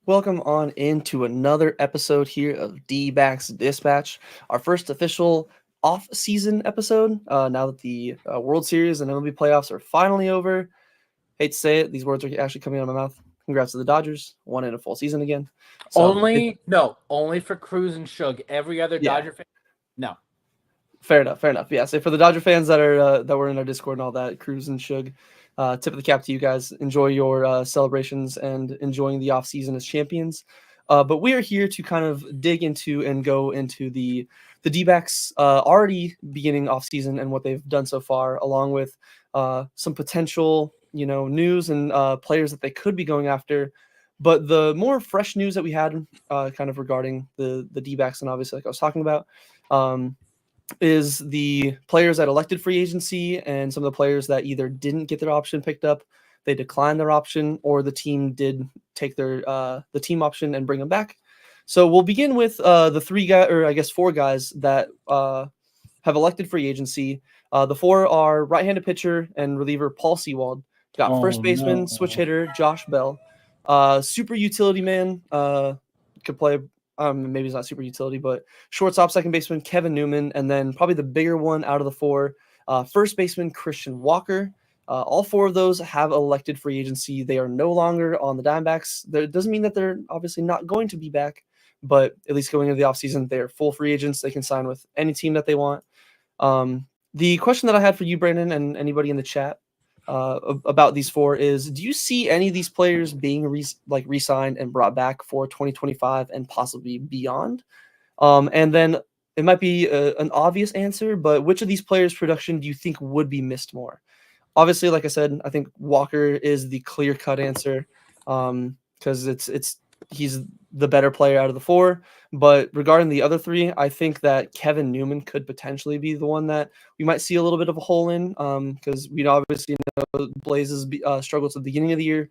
Welcome on into another episode here of Dbacks Dispatch, our first official off-season episode. Now that the World Series and MLB playoffs are finally over, hate to say it, these words are actually coming out of my mouth. Congrats to the Dodgers, won in a full season again. Only for Cruz and Shug. Every other Dodger fan, no. Fair enough. Yeah, so for the Dodger fans that are that were in our Discord and all that, Cruz and Shug, tip of the cap to you guys. Enjoy your celebrations and enjoying the off season as champions. But we are here to kind of dig into and go into the D-backs already beginning off season and what they've done so far, along with some potential news and players that they could be going after. But the more fresh news that we had kind of regarding the D-backs, and obviously like I was talking about, is the players that elected free agency and some of the players that either didn't get their option picked up, they declined their option, or the team did take their the team option and bring them back. So we'll begin with the four guys that have elected free agency. The four are right-handed pitcher and reliever Paul Sewald, got first baseman, switch hitter Josh Bell, super utility man, could play. Maybe he's not super utility, but shortstop, second baseman Kevin Newman, and then probably the bigger one out of the four, first baseman Christian Walker. All four of those have elected free agency. They are no longer on the Dbacks. That doesn't mean that they're obviously not going to be back, but at least going into the offseason, they're full free agents. They can sign with any team that they want. The question that I had for you, Brandon, and anybody in the chat about these four is, do you see any of these players being re-signed and brought back for 2025 and possibly beyond? And then it might be an obvious answer, but which of these players' production do you think would be missed more? Obviously, like I said, I think Walker is the clear-cut answer because he's the better player out of the four. But regarding the other three, I think that Kevin Newman could potentially be the one that we might see a little bit of a hole in because we obviously know Blaze's struggles at the beginning of the year.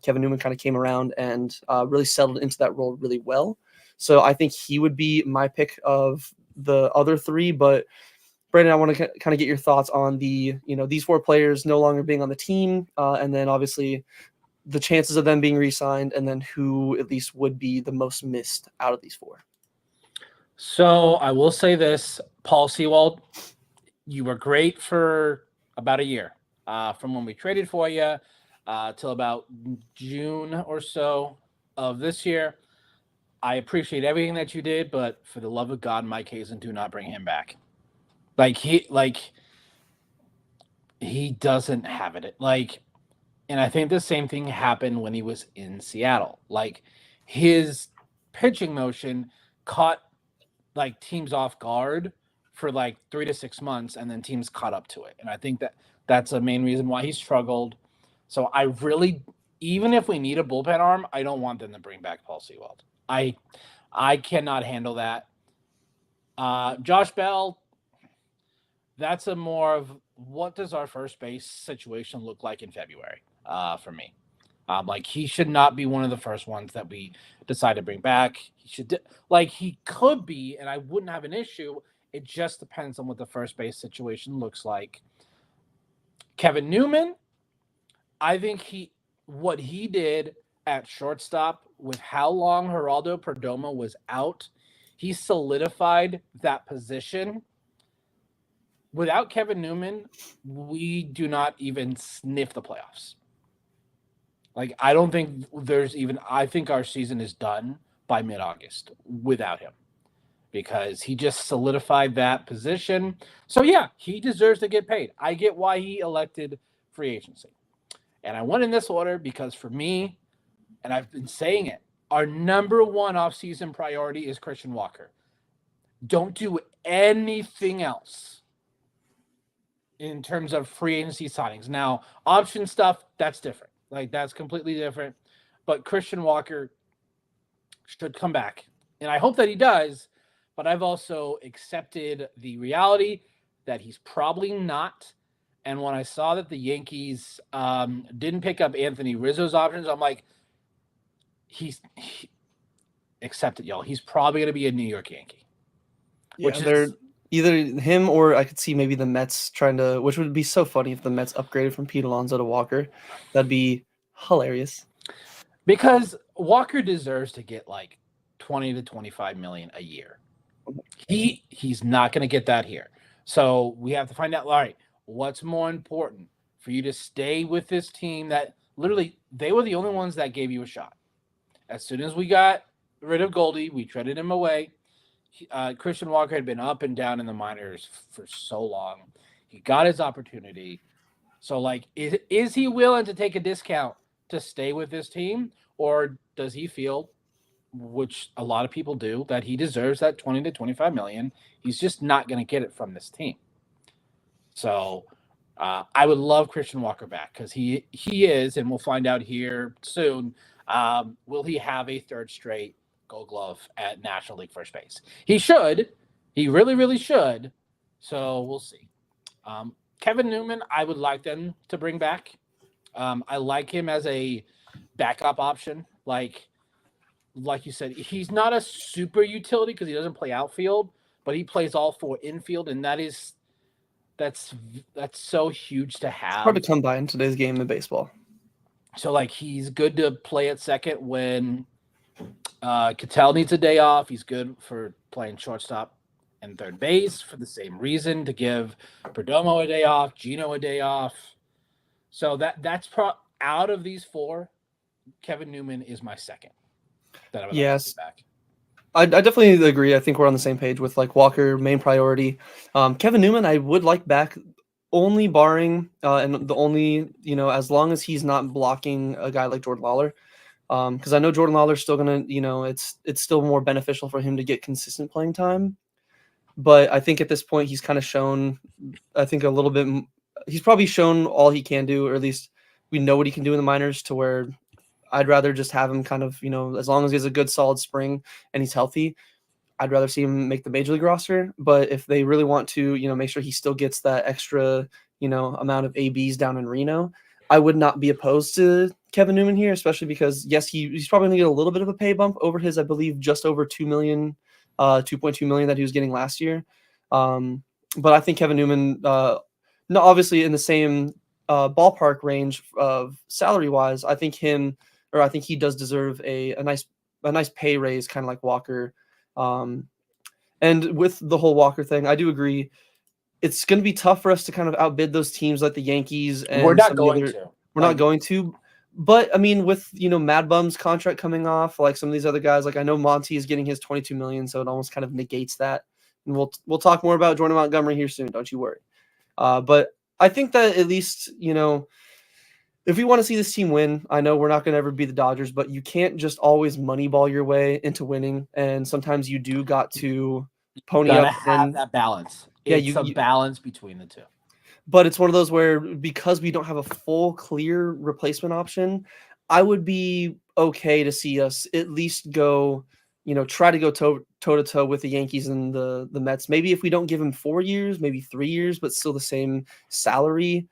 Kevin Newman kind of came around and really settled into that role really well. So I think he would be my pick of the other three. But Brandon, I want to kind of get your thoughts on these four players no longer being on the team, and then obviously the chances of them being re-signed, and then who at least would be the most missed out of these four. So I will say this, Paul Sewald, you were great for about a year, from when we traded for you till about June or so of this year. I appreciate everything that you did, but for the love of God, Mike Hazen, do not bring him back. He doesn't have it. And I think the same thing happened when he was in Seattle. His pitching motion caught teams off guard for 3 to 6 months, and then teams caught up to it. And I think that's a main reason why he struggled. So I really, even if we need a bullpen arm, I don't want them to bring back Paul Sewald. I cannot handle that. Josh Bell, that's a more of what does our first base situation look like in February for me. He should not be one of the first ones that we decide to bring back. He could be, and I wouldn't have an issue. It just depends on what the first base situation looks like. Kevin Newman, I think what he did at shortstop with how long Geraldo Perdomo was out, he solidified that position. Without Kevin Newman, we do not even sniff the playoffs. I don't think I think our season is done by mid-August without him because he just solidified that position. So, yeah, he deserves to get paid. I get why he elected free agency. And I went in this order because for me, and I've been saying it, our number one offseason priority is Christian Walker. Don't do anything else in terms of free agency signings. Now, option stuff, that's different. That's completely different. But Christian Walker should come back. And I hope that he does. But I've also accepted the reality that he's probably not. And when I saw that the Yankees didn't pick up Anthony Rizzo's options, I'm like, accept it, y'all. He's probably going to be a New York Yankee. Yeah, they're either him or I could see maybe the Mets which would be so funny if the Mets upgraded from Pete Alonso to Walker. That'd be hilarious. Because Walker deserves to get like 20 to 25 million a year. He's not going to get that here. So we have to find out, all right, what's more important for you to stay with this team that literally they were the only ones that gave you a shot. As soon as we got rid of Goldie, we traded him away. Christian Walker had been up and down in the minors for so long. He got his opportunity. So, like, is he willing to take a discount to stay with this team? Or does he feel, which a lot of people do, that he deserves that 20 to 25 million? He's just not going to get it from this team. So I would love Christian Walker back because he is, and we'll find out here soon, will he have a third straight Gold Glove at National League first base? He should. He really, really should. So we'll see. Kevin Newman, I would like them to bring back. I like him as a backup option. Like you said, he's not a super utility because he doesn't play outfield, but he plays all four infield, and that's so huge to have. It's hard to come by in today's game of baseball. So, like, he's good to play at second when Cattell needs a day off. He's good for playing shortstop and third base for the same reason, to give Perdomo a day off, Gino a day off. So that's out of these four, Kevin Newman is my second. That I would like to see back. I definitely agree. I think we're on the same page with like Walker, main priority. Kevin Newman, I would like back, only barring and the only, as long as he's not blocking a guy like Jordan Lawler. Because I know Jordan Lawler's still gonna, it's still more beneficial for him to get consistent playing time. But I think at this point he's kind of shown, I think a little bit, he's probably shown all he can do, or at least we know what he can do in the minors, to where I'd rather just have him kind of, as long as he has a good solid spring and he's healthy, I'd rather see him make the major league roster. But if they really want to, make sure he still gets that extra, amount of ABs down in Reno, I would not be opposed to Kevin Newman here, especially because, yes, he's probably going to get a little bit of a pay bump over his, I believe, just over 2 million, 2.2 million that he was getting last year. But I think Kevin Newman, not obviously in the same ballpark range of salary wise, I think he does deserve a nice pay raise, kind of like Walker. And with the whole Walker thing, I do agree. It's going to be tough for us to kind of outbid those teams like the Yankees. And we're not going to. We're not going to. But I mean, with Mad Bum's contract coming off, like some of these other guys, like I know Monty is getting his 22 million, so it almost kind of negates that. And we'll talk more about Jordan Montgomery here soon. Don't you worry. But I think that at least if we want to see this team win, I know we're not going to ever be the Dodgers, but you can't just always moneyball your way into winning, and sometimes you do got to pony up. Have that balance. It's a balance between the two. But it's one of those where, because we don't have a full, clear replacement option, I would be okay to see us at least go, try to go toe-to-toe with the Yankees and the Mets. Maybe if we don't give them 4 years, maybe 3 years, but still the same salary.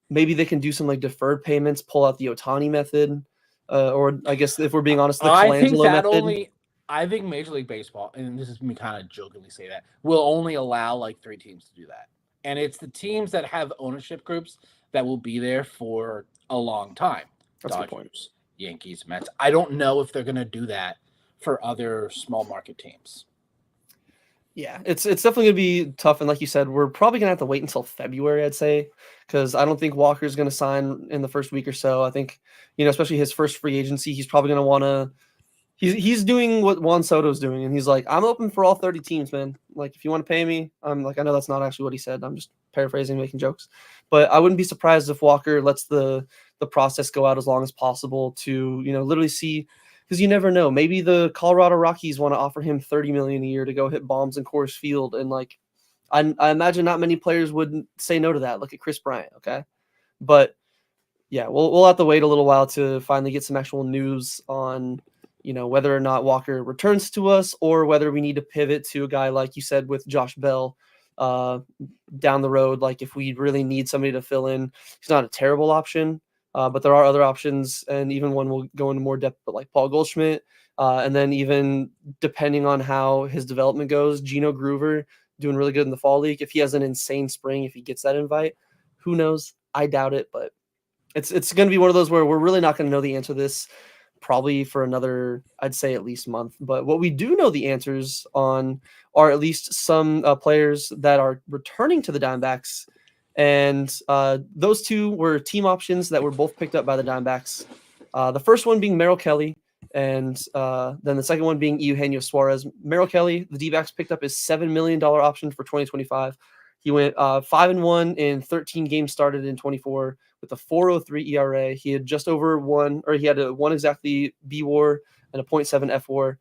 Maybe they can do some like deferred payments, pull out the Ohtani method, or I guess if we're being honest, the Colangelo method. I think Major League Baseball, and this is me kind of jokingly say that, will only allow like 3 teams to do that. And it's the teams that have ownership groups that will be there for a long time. That's a good point. Yankees, Mets. I don't know if they're going to do that for other small market teams. Yeah, it's definitely going to be tough. And like you said, we're probably going to have to wait until February, I'd say, because I don't think Walker's going to sign in the first week or so. I think, especially his first free agency, he's probably going to want to – he's doing what Juan Soto's doing. And he's like, I'm open for all 30 teams, man. Like, if you want to pay me, I'm like, I know that's not actually what he said. I'm just paraphrasing, making jokes. But I wouldn't be surprised if Walker lets the process go out as long as possible to, literally see – because you never know. Maybe the Colorado Rockies want to offer him $30 million a year to go hit bombs in Coors Field, and like, I imagine not many players would say no to that. Look at Chris Bryant, okay? But yeah, we'll have to wait a little while to finally get some actual news on, whether or not Walker returns to us, or whether we need to pivot to a guy like you said with Josh Bell down the road. Like if we really need somebody to fill in, he's not a terrible option. But there are other options, and even one will go into more depth, but like Paul Goldschmidt, and then even depending on how his development goes, Gino Groover doing really good in the fall league. If he has an insane spring, if he gets that invite, who knows? I doubt it, but it's going to be one of those where we're really not going to know the answer to this probably for another, I'd say at least month. But what we do know the answers on are at least some players that are returning to the Diamondbacks. And those two were team options that were both picked up by the Diamondbacks. The first one being Merrill Kelly, and then the second one being Eugenio Suarez. Merrill Kelly, the D-backs picked up his $7 million option for 2025. He went 5-1 in 13 games started in 24 with a 4.03 ERA. He had just over one, or he had a one exactly B WAR and a 0.7 F WAR.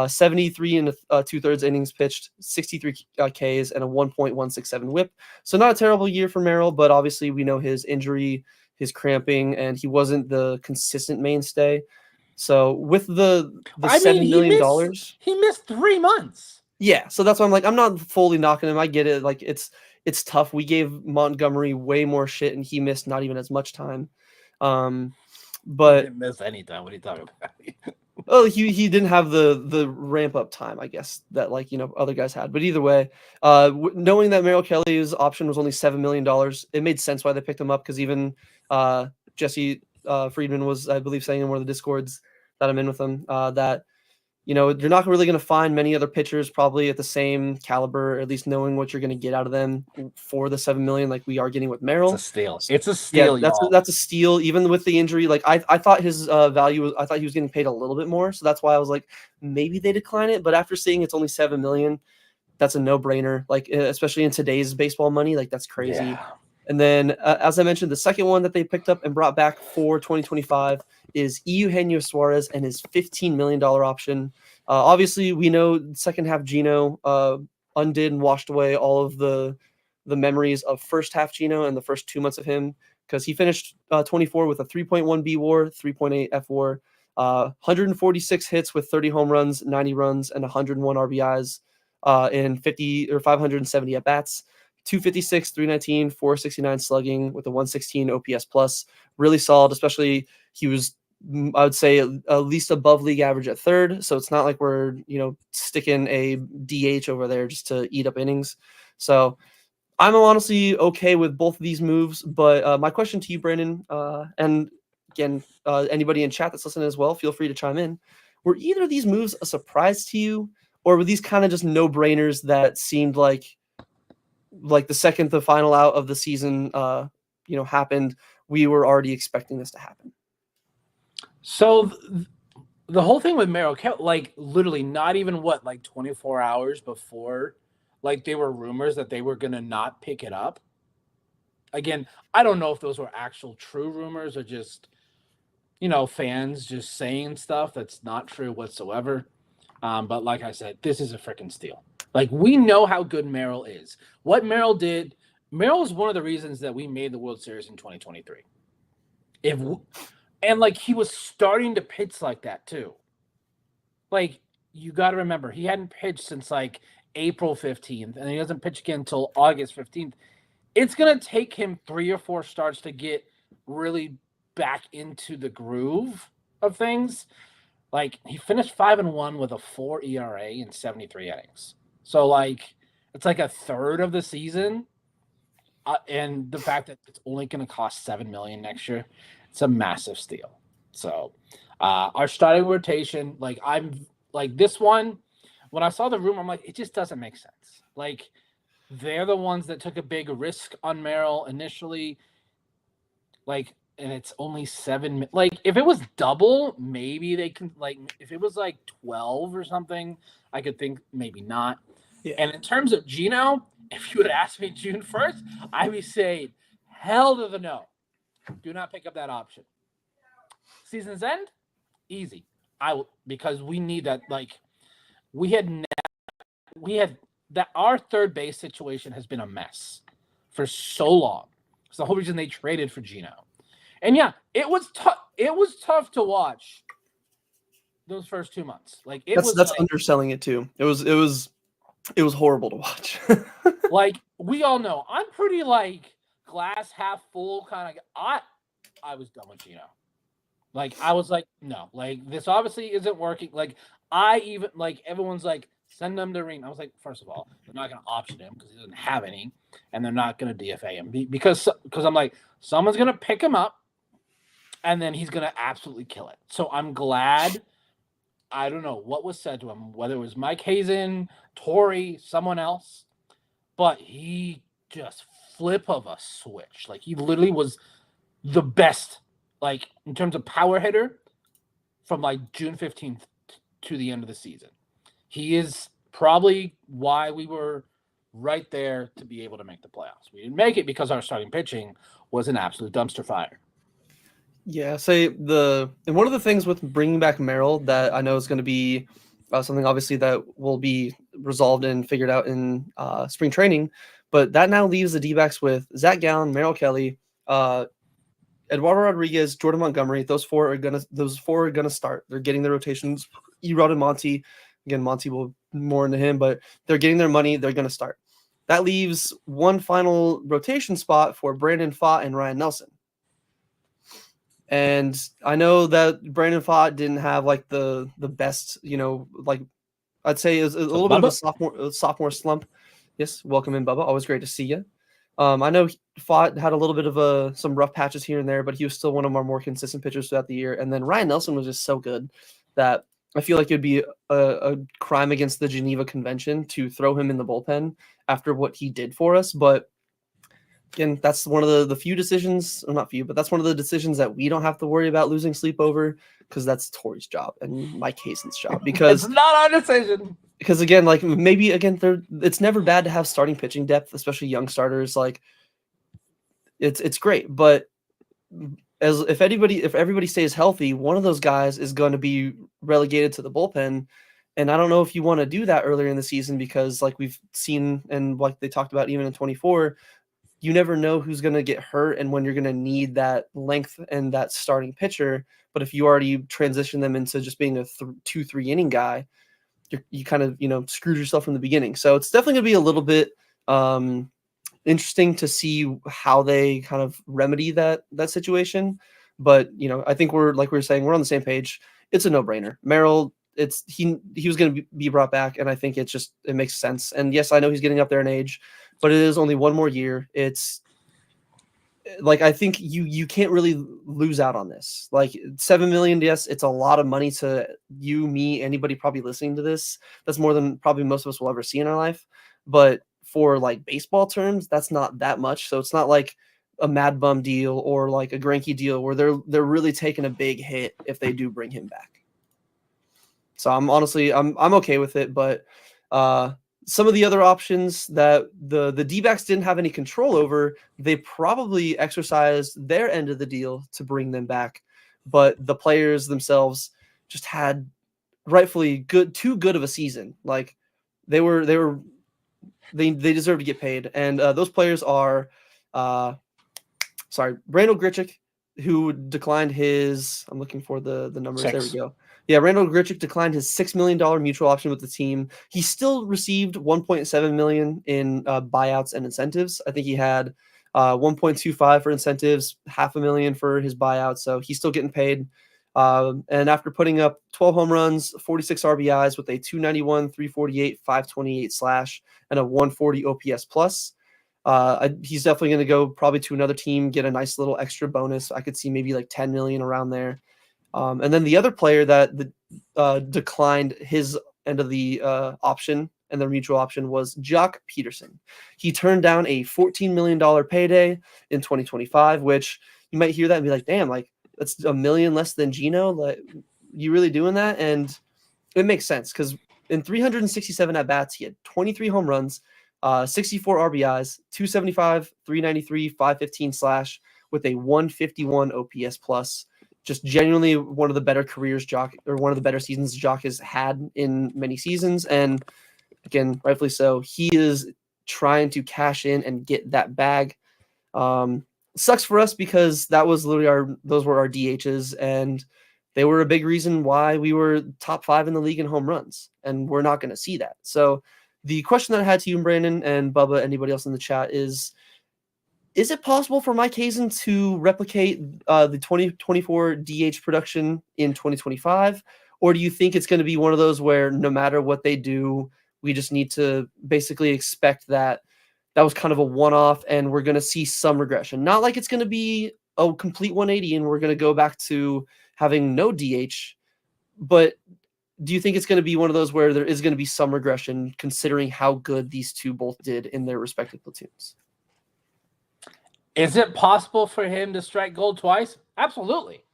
73 and 2/3 innings pitched, 63 Ks, and a 1.167 WHIP. So not a terrible year for Merrill, but obviously we know his injury, his cramping, and he wasn't the consistent mainstay. So with the $7 million, he missed 3 months. Yeah, so that's why I'm like, I'm not fully knocking him. I get it. Like it's tough. We gave Montgomery way more shit, and he missed not even as much time. But he didn't miss any time. What are you talking about? Oh, he didn't have the ramp up time, I guess, that other guys had. But either way, knowing that Merrill Kelly's option was only $7 million, it made sense why they picked him up, because even Jesse Friedman was, I believe, saying in one of the Discords that I'm in with him that you're not really going to find many other pitchers probably at the same caliber, at least knowing what you're going to get out of them for the $7 million, like we are getting with Merrill. It's a steal. It's a steal. Yeah, that's a steal. Even with the injury, like I thought his value was, I thought he was getting paid a little bit more, so that's why I was like, maybe they decline it. But after seeing it's only $7 million, that's a no brainer. Like especially in today's baseball money, like that's crazy. Yeah. And then, as I mentioned, the second one that they picked up and brought back for 2025 is Eugenio Suarez and his $15 million option. Obviously, we know second half Gino undid and washed away all of the memories of first half Gino and the first 2 months of him, because he finished 24 with a 3.1 B WAR, 3.8 F WAR, 146 hits with 30 home runs, 90 runs, and 101 RBIs in 50 or 570 at bats. 256, 319, 469 slugging with a 116 OPS plus. Really solid, especially he was, I would say, at least above league average at third. So it's not like we're, sticking a DH over there just to eat up innings. So I'm honestly okay with both of these moves. But my question to you, Brandon, and again, anybody in chat that's listening as well, feel free to chime in. Were either of these moves a surprise to you, or were these kind of just no-brainers that seemed like the second the final out of the season happened, we were already expecting this to happen? So the whole thing with Merrill, like literally not even 24 hours before, like there were rumors that they were going to not pick it up. Again, I don't know if those were actual true rumors or just, fans just saying stuff that's not true whatsoever. But like I said, this is a freaking steal. Like, we know how good Merrill is. What Merrill did, Merrill is one of the reasons that we made the World Series in 2023. And he was starting to pitch like that too. Like, you got to remember, he hadn't pitched since April 15th, and he doesn't pitch again until August 15th. It's going to take him 3 or 4 starts to get really back into the groove of things. Like, he finished 5-1 with a 4 ERA in 73 innings. So, it's a third of the season. And the fact that it's only going to cost $7 million next year, it's a massive steal. So, our starting rotation, this one, when I saw the room, I'm like, it just doesn't make sense. They're the ones that took a big risk on Merrill initially. And it's only 7. If it was double, maybe they can. If it was 12 or something, I could think maybe not. Yeah. And in terms of Gino, if you would ask me June 1st, I would say, hell to the no. Do not pick up that option. Season's end, easy. Because we need that. We had that. Our third base situation has been a mess for so long. It's the whole reason they traded for Gino. And yeah, it was tough. It was tough to watch those first 2 months. That's underselling it too. It was horrible to watch. We all know, I'm pretty glass half full kind of. I was done with Gino. I was no, this obviously isn't working. Everyone's send them to Ring. I was first of all, they're not going to option him because he doesn't have any, and they're not going to DFA him because I'm someone's going to pick him up. and then he's going to absolutely kill it. So I'm glad. I don't know what was said to him, whether it was Mike Hazen, Torrey, someone else, but he just flip of a switch. Like, he literally was the best, like, in terms of power hitter from like June 15th to the end of the season. He is probably why we were right there to be able to make the playoffs. We didn't make it because our starting pitching was an absolute dumpster fire. Yeah, and one of the things with bringing back Merrill that I know is going to be something obviously that will be resolved and figured out in spring training, but that now leaves the D-backs with Zach Gallen, Merrill Kelly, Eduardo Rodriguez, Jordan Montgomery. Those four are gonna start. They're getting their rotations. Erod and Monty. Again, Monty will more into him, but they're getting their money. They're gonna start. That leaves one final rotation spot for Brandon Pfaadt and Ryan Nelson. And I know that Brandon Pfaadt didn't have like the best, like I'd say it was a little bit of a sophomore slump. Yes, welcome in, Bubba. Always great to see you. I know Pfaadt had a little bit of some rough patches here and there, but he was still one of our more consistent pitchers throughout the year. And then Ryan Nelson was just so good that I feel like it would be a crime against the Geneva Convention to throw him in the bullpen after what he did for us. But again, that's one of the few decisions, or not few, but that's one of the decisions that we don't have to worry about losing sleep over, because that's Torrey's job and Mike Hazen's job. Because it's not our decision. Because again, like maybe again, it's never bad to have starting pitching depth, especially young starters. Like it's great, but if everybody stays healthy, one of those guys is going to be relegated to the bullpen. And I don't know if you want to do that earlier in the season, because like we've seen and like they talked about even in 24, you never know who's going to get hurt and when you're going to need that length and that starting pitcher. But if you already transition them into just being a 2-3 inning guy, you kind of, screwed yourself from the beginning. So it's definitely going to be a little bit interesting to see how they kind of remedy that situation. But, I think like we were saying, we're on the same page. It's a no-brainer. Merrill, he was going to be brought back, and I think it makes sense. And yes, I know he's getting up there in age, but it is only one more year. It's like, I think you can't really lose out on this. Like $7 million, yes, it's a lot of money to you, me, anybody probably listening to this. That's more than probably most of us will ever see in our life. But for like baseball terms, that's not that much. So it's not like a Mad Bum deal or like a Greinke deal where they're really taking a big hit if they do bring him back. So I'm okay with it, but some of the other options that the D-backs didn't have any control over, they probably exercised their end of the deal to bring them back. But the players themselves just had rightfully too good of a season. Like they deserve to get paid. And those players are, Brandel Grichuk, who declined his, I'm looking for the numbers. 6. There we go. Yeah, Randall Grichuk declined his $6 million mutual option with the team. He still received $1.7 million in buyouts and incentives. I think he had $1.25 for incentives, $500,000 for his buyout. So he's still getting paid. And after putting up 12 home runs, 46 RBIs with a 291, 348, 528 slash, and a 140 OPS plus, he's definitely going to go probably to another team, get a nice little extra bonus. I could see maybe like 10 million around there. And then the other player that declined his end of the option and the mutual option was Jock Peterson. He turned down a $14 million payday in 2025, which you might hear that and be like, damn, like that's $1 million less than Gino. Like, you really doing that? And it makes sense because in 367 at bats, he had 23 home runs, 64 RBIs, 275, 393, 515 slash with a 151 OPS plus. Just genuinely one of the better careers one of the better seasons Jock has had in many seasons. And again, rightfully so, he is trying to cash in and get that bag. Sucks for us because that was literally those were our DHs, and they were a big reason why we were top 5 in the league in home runs, and we're not going to see that. So the question that I had to you, Brandon, and Bubba, anybody else in the chat is it possible for Mike Hazen to replicate the 2024 DH production in 2025? Or do you think it's going to be one of those where no matter what they do, we just need to basically expect that was kind of a one-off and we're going to see some regression? Not like it's going to be a complete 180 and we're going to go back to having no DH. But do you think it's going to be one of those where there is going to be some regression considering how good these two both did in their respective platoons? Is it possible for him to strike gold twice? Absolutely.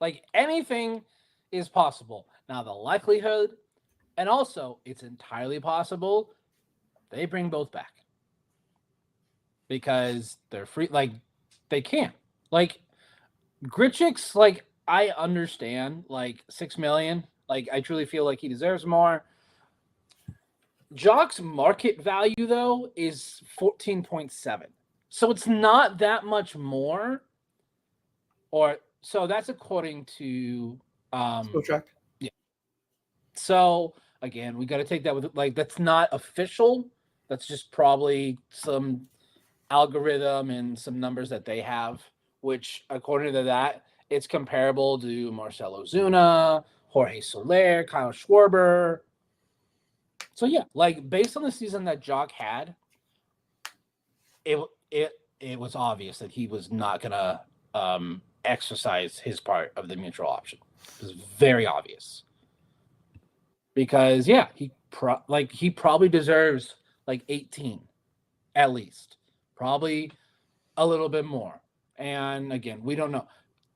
Like, anything is possible. Now, the likelihood, and also it's entirely possible they bring both back because they're free. Like, they can. Like, Grichuk's, like, I understand, like, $6 million. Like, I truly feel like he deserves more. Jock's market value, though, is 14.7. So it's not that much more. Or so that's according to Track. Yeah. So again, we got to take that with, like, that's not official. That's just probably some algorithm and some numbers that they have, which according to that, it's comparable to Marcell Ozuna, Jorge Soler, Kyle Schwarber. So yeah, like, based on the season that Jock had, it was obvious that he was not gonna exercise his part of the mutual option. It was very obvious because yeah, he probably deserves like 18 at least, probably a little bit more. And again, we don't know.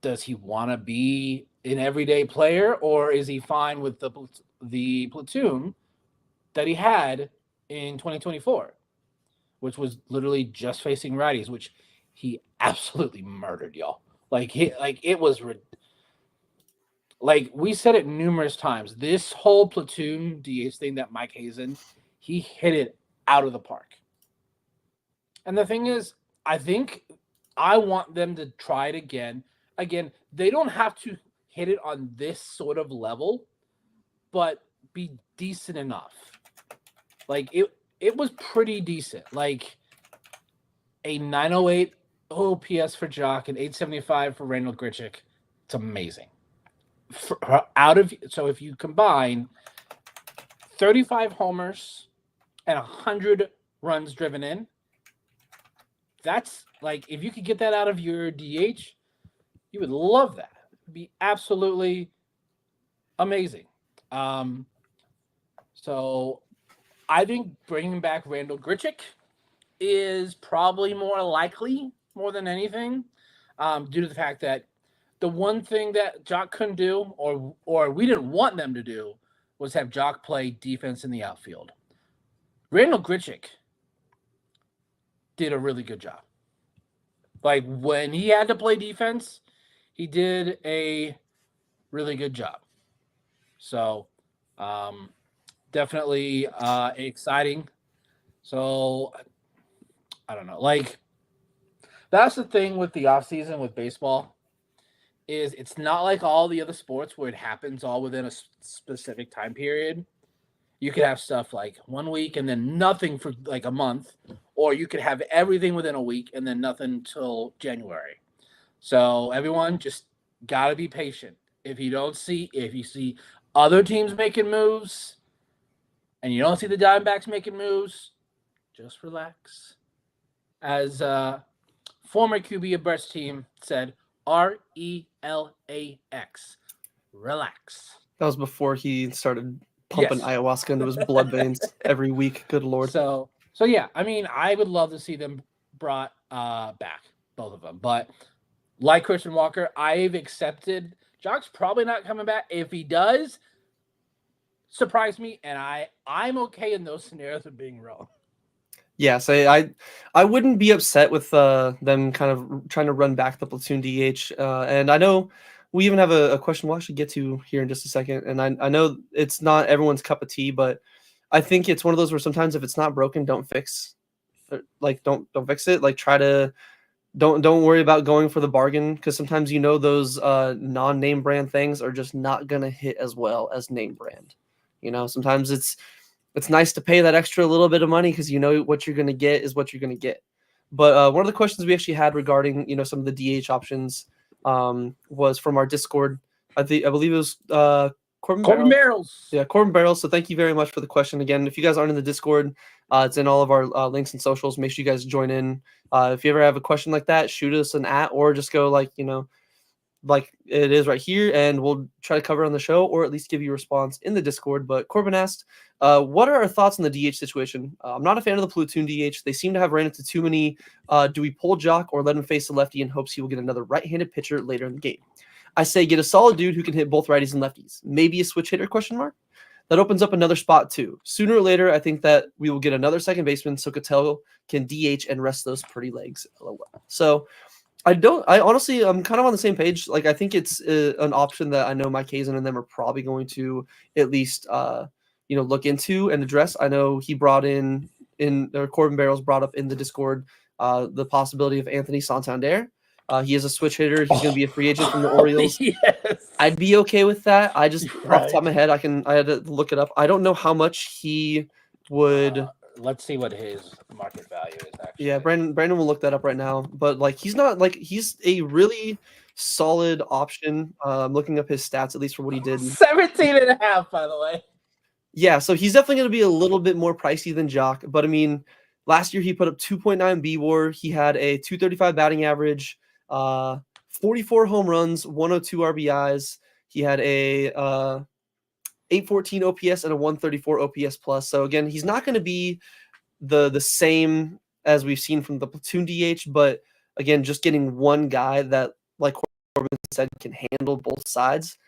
Does he want to be an everyday player, or is he fine with the platoon that he had in 2024, which was literally just facing righties, which he absolutely murdered, y'all. It was like we said it numerous times. This whole platoon DH thing that Mike Hazen, he hit it out of the park. And the thing is, I think I want them to try it again. Again, they don't have to hit it on this sort of level, but be decent enough. Like, it was pretty decent. Like, a 908 OPS for Jock and 875 for Randall Grichuk. It's amazing. So if you combine 35 homers and 100 runs driven in, that's like, if you could get that out of your DH, you would love that. It'd be absolutely amazing. So I think bringing back Randall Grichuk is probably more likely, more than anything, due to the fact that the one thing that Jock couldn't do, or we didn't want them to do, was have Jock play defense in the outfield. Randall Grichuk did a really good job. Like, when he had to play defense, he did a really good job. So, definitely exciting. So, I don't know. Like, that's the thing with the offseason with baseball, is it's not like all the other sports where it happens all within a specific time period. You could have stuff like 1 week and then nothing for like a month, or you could have everything within a week and then nothing till January. So everyone just got to be patient. If you see other teams making moves and you don't see the Diamondbacks making moves, just relax. As former QB of Brett's team said, RELAX. Relax. That was before he started pumping ayahuasca into his blood veins every week. Good Lord. So yeah, I mean, I would love to see them brought back, both of them. But like Christian Walker, I've accepted Jock's probably not coming back. If he does, surprise me, and I'm okay in those scenarios of being wrong. Yes, I wouldn't be upset with them kind of trying to run back the platoon DH. And I know we even have a question we'll actually get to here in just a second. And I know it's not everyone's cup of tea, but I think it's one of those where sometimes if it's not broken, don't fix. Like, don't fix it. Like, try to don't worry about going for the bargain, because sometimes those non-name brand things are just not gonna hit as well as name brand. Sometimes it's nice to pay that extra little bit of money because what you're going to get is what you're going to get. But one of the questions we actually had regarding, some of the DH options was from our Discord. I believe it was Corbin Barrels. Yeah, Corbin Barrels. So thank you very much for the question. Again, if you guys aren't in the Discord, it's in all of our links and socials. Make sure you guys join in. If you ever have a question like that, shoot us an @ or just go like it is right here, and we'll try to cover it on the show or at least give you a response in the Discord. But Corbin asked, what are our thoughts on the DH situation? I'm not a fan of the platoon DH. They seem to have ran into too many. Do we pull Jock or let him face the lefty in hopes he will get another right-handed pitcher later in the game? I say get a solid dude who can hit both righties and lefties. Maybe a switch hitter, ? That opens up another spot too. Sooner or later, I think that we will get another second baseman so Cattell can DH and rest those pretty legs. So I honestly, I'm kind of on the same page. Like, I think it's an option that I know Mike Hazen and them are probably going to at least, look into and address. I know he brought Corbin Barrels brought up in the Discord the possibility of Anthony Santander. He is a switch hitter. He's going to be a free agent from the Orioles. Yes. I'd be okay with that. I just off the top of my head, I had to look it up. I don't know how much he would. Let's see what his market value is actually. Yeah, Brandon will look that up right now. But he's a really solid option. I'm looking up his stats, at least for what he did. 17.5, by the way. Yeah, so he's definitely going to be a little bit more pricey than Jock. But I mean, last year he put up 2.9 BWAR. He had a 235 batting average, 44 home runs, 102 RBIs. He had a 814 OPS and a 134 OPS plus. So again, he's not going to be the same as we've seen from the platoon DH, but again, just getting one guy that, like Corbin said, can handle both sides.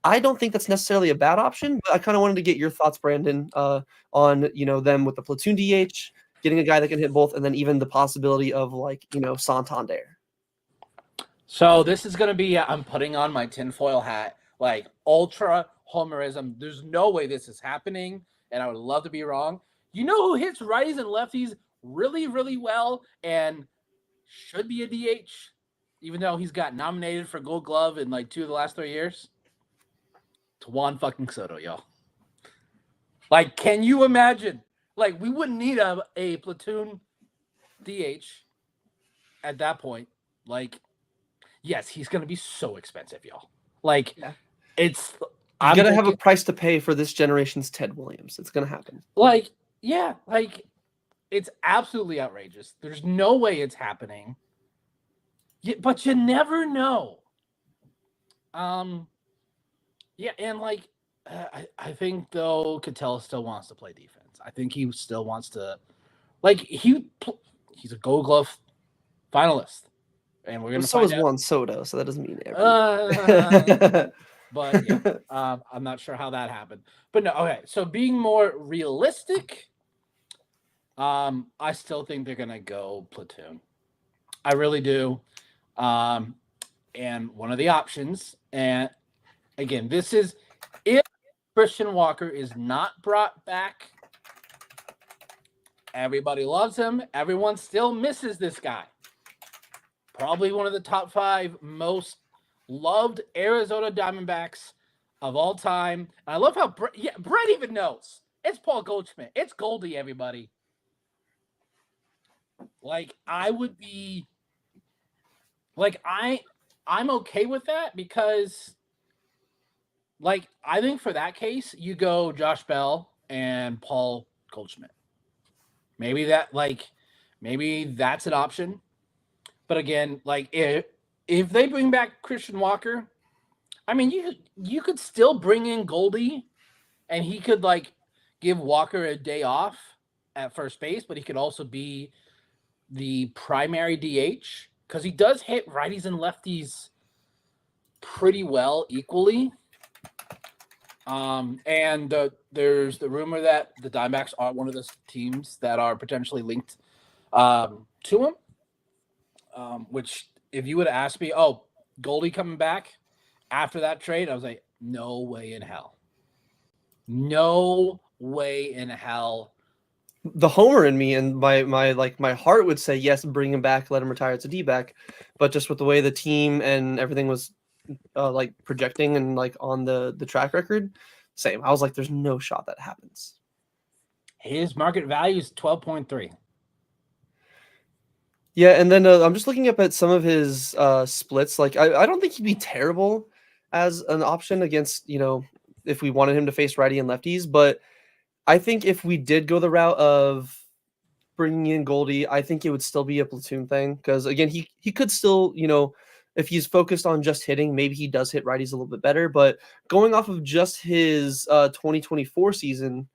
I don't think that's necessarily a bad option, but I kind of wanted to get your thoughts, Brandon, on them with the platoon DH, getting a guy that can hit both, and then even the possibility of Santander. So this is going to be, I'm putting on my tinfoil hat, like ultra homerism. There's no way this is happening, and I would love to be wrong. You know who hits righties and lefties really, really well and should be a DH, even though he's got nominated for Gold Glove in like 2 of the last 3 years? Juan fucking Soto, y'all. Like, can you imagine? Like, we wouldn't need a platoon DH at that point. Like, yes, he's going to be so expensive, y'all. Like, I'm going to have a price to pay for this generation's Ted Williams. It's going to happen. Like, yeah, like, it's absolutely outrageous. There's no way it's happening. But you never know. Yeah, and like, I think though Cattell still wants to play defense. I think he still wants to, like, he's a Gold Glove finalist, and we're gonna. So is Juan Soto, so that doesn't mean everything. But yeah, I'm not sure how that happened. But no, okay. So being more realistic, I still think they're gonna go platoon. I really do. And one of the options, and again, this is if Christian Walker is not brought back. Everybody loves him. Everyone still misses this guy. Probably one of the top 5 most loved Arizona Diamondbacks of all time. And I love how Brett even knows. It's Paul Goldschmidt. It's Goldie, everybody. Like, I would be like, I'm okay with that because, like, I think for that case, you go Josh Bell and Paul Goldschmidt. Maybe that's an option. But again, like, if they bring back Christian Walker, I mean, you could still bring in Goldie, and he could, like, give Walker a day off at first base, but he could also be the primary DH because he does hit righties and lefties pretty well equally. And there's the rumor that the Dbacks are one of the teams that are potentially linked to him. Which, if you would have asked me, Goldie coming back after that trade, I was like, no way in hell. No way in hell. The homer in me and my heart would say yes, bring him back, let him retire as a D-back. But just with the way the team and everything was like projecting and like on the track record, same. I was like, there's no shot that happens. His market value is 12.3. Yeah, and then I'm just looking up at some of his splits. Like, I don't think he'd be terrible as an option against, if we wanted him to face righty and lefties. But I think if we did go the route of bringing in Goldie, I think it would still be a platoon thing because again, he could still, if he's focused on just hitting, maybe he does hit righties a little bit better. But going off of just his 2024 season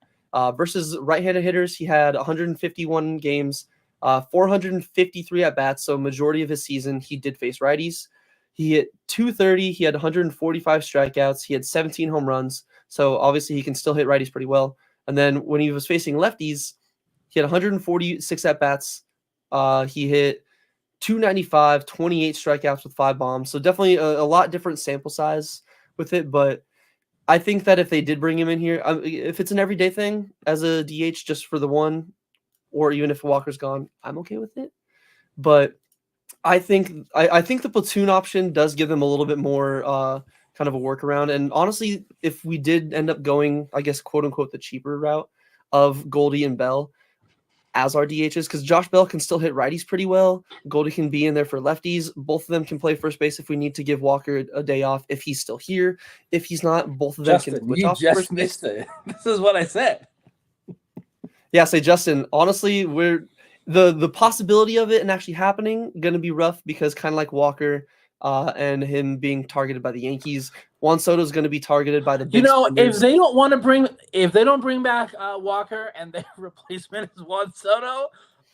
versus right-handed hitters, he had 151 games, 453 at bats. So majority of his season, he did face righties. He hit 230. He had 145 strikeouts. He had 17 home runs. So obviously he can still hit righties pretty well. And then when he was facing lefties, he had 146 at bats. He hit 295, 28 strikeouts with 5 bombs. So definitely a lot different sample size with it. But I think that if they did bring him in here, if it's an everyday thing as a DH just for the one, or even if Walker's gone, I'm okay with it. But I think the platoon option does give them a little bit more kind of a workaround. And honestly, if we did end up going, I guess, quote unquote, the cheaper route of Goldie and Bell as our DHs, because Josh Bell can still hit righties pretty well. Goldie can be in there for lefties. Both of them can play first base if we need to give Walker a day off if he's still here. If he's not, both of them Justin, can switch you off just first base. missed it. This is what I said. Yeah, say Justin, honestly, we're the possibility of it and actually happening going to be rough because kind of like Walker and him being targeted by the Yankees, Juan Soto is going to be targeted by the big if they don't bring back Walker and their replacement is Juan Soto,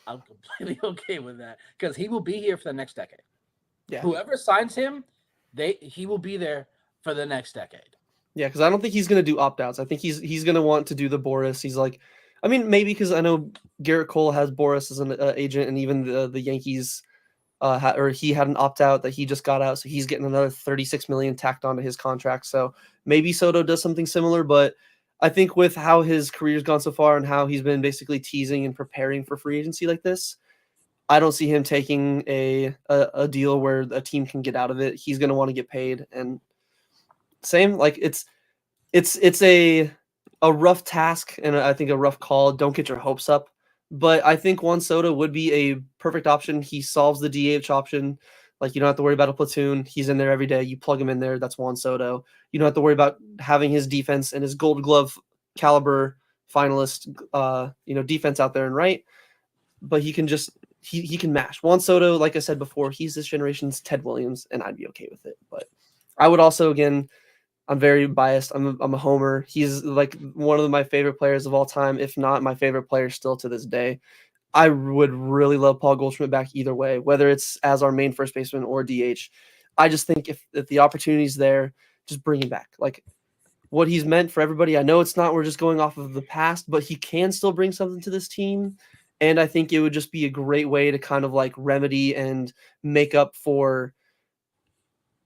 I'm completely okay with that because he will be here for the next decade. Yeah, whoever signs him, he will be there for the next decade. Yeah, because I don't think he's going to do opt-outs. I think he's going to want to do the Boris. He's like, I mean, maybe because I know Garrett Cole has Boris as an agent, and even the Yankees, he had an opt-out that he just got out, so he's getting another $36 million tacked onto his contract. So maybe Soto does something similar, but I think with how his career's gone so far and how he's been basically teasing and preparing for free agency like this, I don't see him taking a deal where a team can get out of it. He's going to want to get paid, and same like it's a rough task and I think a rough call. Don't get your hopes up, but I think Juan Soto would be a perfect option. He solves the DH option. Like you don't have to worry about a platoon. He's in there every day. You plug him in there. That's Juan Soto. You don't have to worry about having his defense and his Gold Glove caliber finalist, defense out there and right. But he can just he can mash. Juan Soto, like I said before, he's this generation's Ted Williams, and I'd be okay with it. But I would also, again, I'm very biased. I'm a homer. He's like one of my favorite players of all time, if not my favorite player still to this day. I would really love Paul Goldschmidt back either way, whether it's as our main first baseman or DH. I just think if the opportunity's there, just bring him back. Like what he's meant for everybody. I know it's not, we're just going off of the past, but he can still bring something to this team. And I think it would just be a great way to kind of like remedy and make up for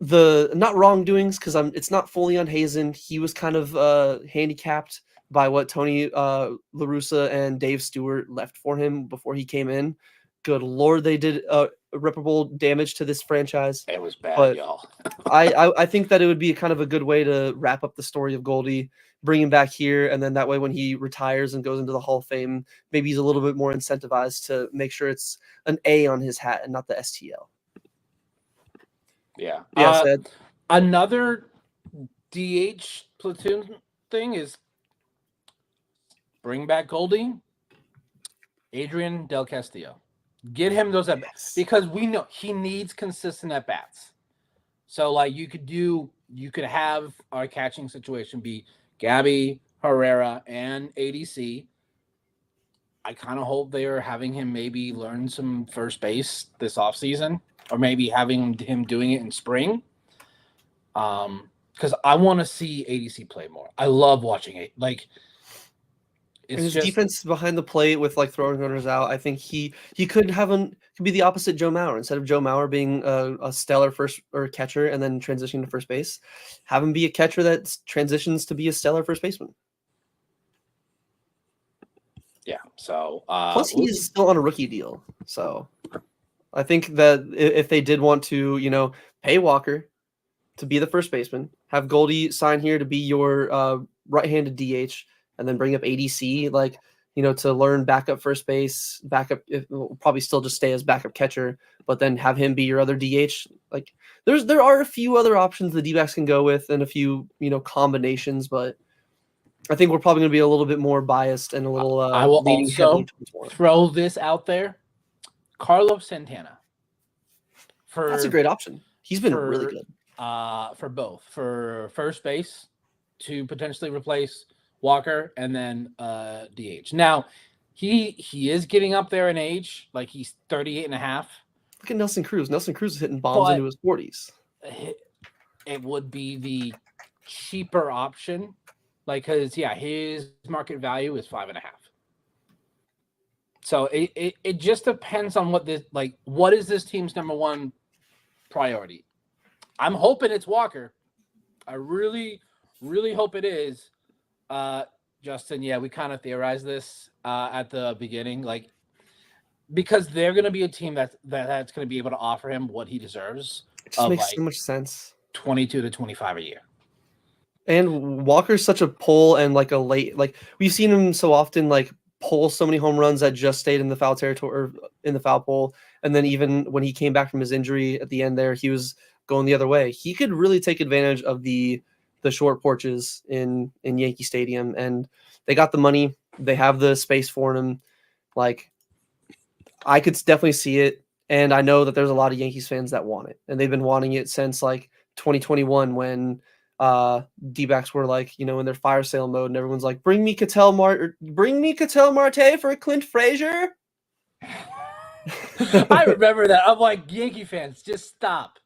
the not wrongdoings, because it's not fully on Hazen. He was kind of handicapped by what Tony La Russa and Dave Stewart left for him before he came in. Good Lord, they did irreparable damage to this franchise. It was bad, but y'all. I think that it would be kind of a good way to wrap up the story of Goldie, bring him back here, and then that way when he retires and goes into the Hall of Fame, maybe he's a little bit more incentivized to make sure it's an A on his hat and not the STL. Yeah. Another DH platoon thing is bring back Goldie, Adrian Del Castillo. Get him those at bats because we know he needs consistent at bats. So like you could have our catching situation be Gabby, Herrera, and ADC. I kind of hope they are having him maybe learn some first base this offseason, or maybe having him doing it in spring. Because I want to see ADC play more. I love watching it. Like his defense behind the plate with like throwing runners out. I think he could be the opposite Joe Mauer. Instead of Joe Mauer being a stellar first or catcher and then transitioning to first base, have him be a catcher that transitions to be a stellar first baseman. Yeah. So plus he's still on a rookie deal. So I think that if they did want to, pay Walker to be the first baseman, have Goldie sign here to be your right-handed DH, and then bring up ADC, like to learn backup first base, will probably still just stay as backup catcher, but then have him be your other DH. Like there are a few other options the D-backs can go with and a few, combinations, but I think we're probably going to be a little bit more biased and a little I will leaning also heavily towards one. throw this out there. Carlos Santana. That's a great option. He's been really good. For both. For first base to potentially replace Walker and then DH. Now, he is getting up there in age. Like he's 38 and a half. Look at Nelson Cruz. Nelson Cruz is hitting bombs into his 40s. It would be the cheaper option. Like, because, his market value is 5.5. So it just depends on what is this team's number one priority. I'm hoping it's Walker. I really, really hope it is. Justin, we kind of theorized this at the beginning, because they're going to be a team that's going to be able to offer him what he deserves. It just makes so much sense. 22 to 25 a year. And Walker's such a pull and a late, we've seen him so often pull so many home runs that just stayed in the foul territory or in the foul pole. And then even when he came back from his injury at the end there, he was going the other way. He could really take advantage of the short porches in Yankee Stadium, and they got the money. They have the space for him. I could definitely see it. And I know that there's a lot of Yankees fans that want it, and they've been wanting it since 2021 when D-backs were in their fire sale mode, and everyone's like, bring me Ketel Marte for Clint Frazier. I remember that. I'm like, Yankee fans, just stop.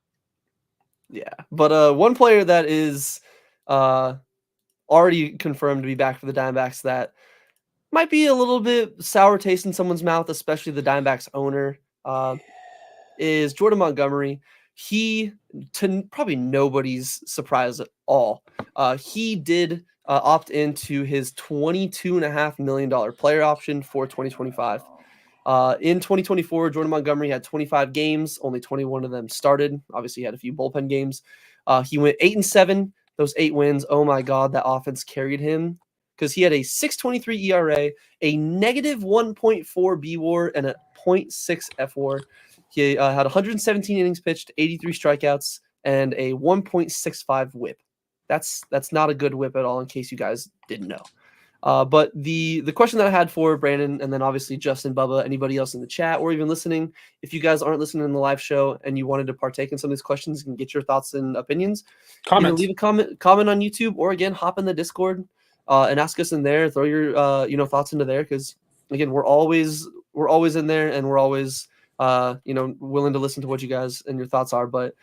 Yeah, but one player that is already confirmed to be back for the Diamondbacks that might be a little bit sour taste in someone's mouth, especially the Diamondbacks owner, is Jordan Montgomery. He, to probably nobody's surprise at all, he did opt into his $22.5 million player option for 2025. In 2024, Jordan Montgomery had 25 games, only 21 of them started. Obviously, he had a few bullpen games. He went 8-7. Those 8 wins, oh my God, that offense carried him because he had a 6.23 ERA, a negative 1.4 B WAR, and a 0.6 F WAR. He had 117 innings pitched, 83 strikeouts, and a 1.65 WHIP. That's not a good WHIP at all, in case you guys didn't know. But the question that I had for Brandon, and then obviously Justin, Bubba, anybody else in the chat or even listening, if you guys aren't listening in the live show and you wanted to partake in some of these questions and get your thoughts and opinions, either leave a comment on YouTube or again hop in the Discord and ask us in there. Throw your thoughts into there because again we're always in there and we're always willing to listen to what you guys and your thoughts are. But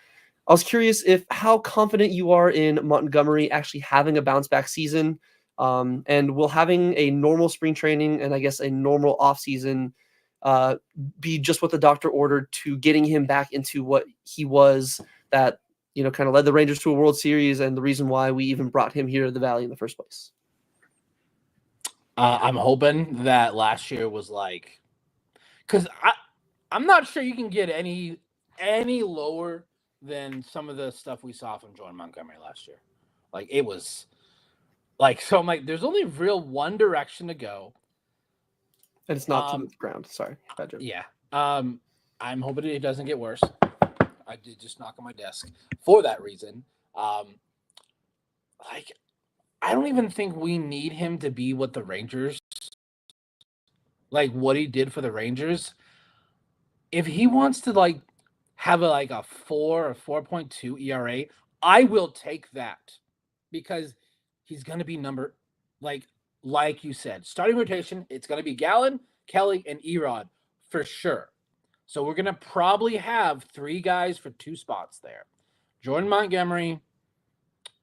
I was curious how confident you are in Montgomery actually having a bounce back season. And will having a normal spring training and I guess a normal offseason be just what the doctor ordered to getting him back into what he was that, kind of led the Rangers to a World Series and the reason why we even brought him here to the Valley in the first place? I'm hoping that last year was because I'm not sure you can get any lower than some of the stuff we saw from Jordan Montgomery last year. It was so I'm there's only real one direction to go. And it's not to the ground. Sorry. Bad joke. Yeah. I'm hoping it doesn't get worse. I did just knock on my desk for that reason. I don't even think we need him to be what the Rangers, what he did for the Rangers. If he wants to have a 4 or 4.2 ERA, I will take that because he's going to be like you said, starting rotation. It's going to be Gallen, Kelly, and Erod for sure. So we're going to probably have 3 guys for 2 spots there. Jordan Montgomery,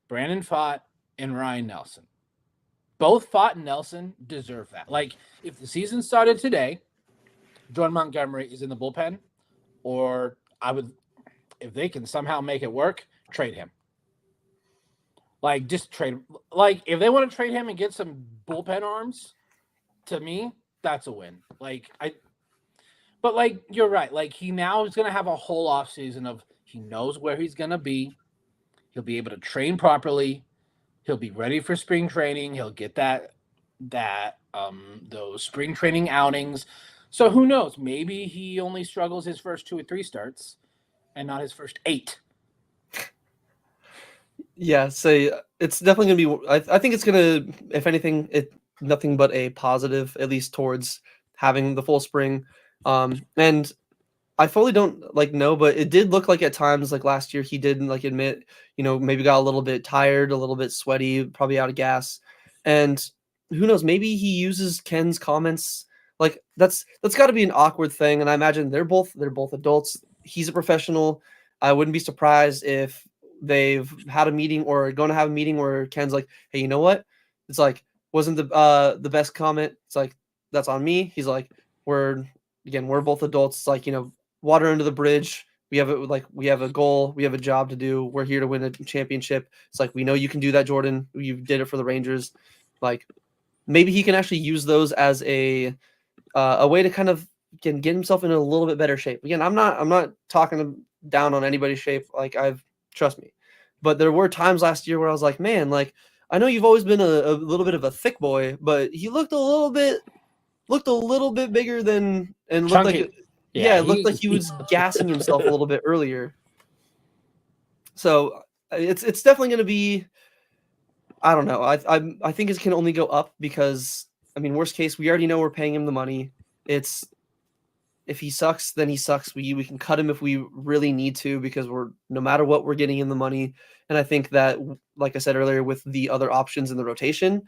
Brandon Pfaadt, and Ryan Nelson. Both Pfaadt and Nelson deserve that. If the season started today, Jordan Montgomery is in the bullpen, or if they can somehow make it work, trade him. Just trade him. If they want to trade him and get some bullpen arms, to me, that's a win. But you're right. He now is going to have a whole offseason of he knows where he's going to be. He'll be able to train properly. He'll be ready for spring training. He'll get that those spring training outings. So who knows? Maybe he only struggles his first 2 or 3 starts and not his first 8. Yeah, so it's definitely gonna be. I think it's gonna, if anything, nothing but a positive, at least towards having the full spring. And I fully don't know, but it did look like at times, like last year, he did admit, maybe got a little bit tired, a little bit sweaty, probably out of gas, and who knows, maybe he uses Ken's comments. Like that's got to be an awkward thing, and I imagine they're both adults. He's a professional. I wouldn't be surprised if they've had a meeting or going to have a meeting where Ken's like, "Hey, you know what? It's like wasn't the best comment. It's like that's on me." He's like, we're both adults. It's like water under the bridge. We have a goal, we have a job to do. We're here to win a championship. It's like we know you can do that, Jordan. You did it for the Rangers. Like maybe he can actually use those as a way to kind of get himself in a little bit better shape. Again, I'm not talking down on anybody's shape. Like trust me, but there were times last year where I was like, man, like I know you've always been a little bit of a thick boy, but he looked a little bit bigger than and looked like Chunky. yeah, it looked like he was gassing himself a little bit earlier. So it's definitely going to be. I don't know. I think it can only go up because I mean, worst case, we already know we're paying him the money. It's if he sucks, then he sucks. We can cut him if we really need to because no matter what, we're getting him the money. And I think that, like I said earlier, with the other options in the rotation,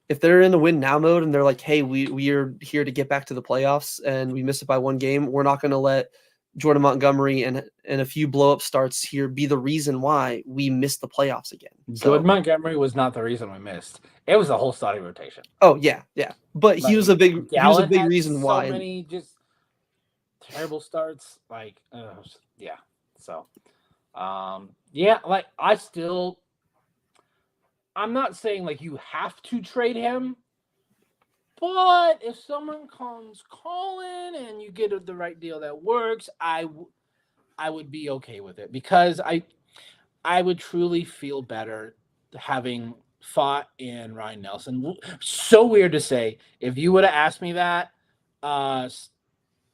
if they're in a win now mode and they're like, hey, we are here to get back to the playoffs and we missed it by one game, we're not going to let Jordan Montgomery and a few blow up starts here be the reason why we missed the playoffs again. So, Jordan Montgomery was not the reason we missed. It was the whole starting rotation. Oh yeah, but he was a big reason so why. So many just terrible starts. Yeah. So, yeah, like I'm not saying like you have to trade him, but if someone comes calling and you get the right deal that works, I would be okay with it because I would truly feel better having fought in Ryan Nelson. So weird to say. If you would have asked me that,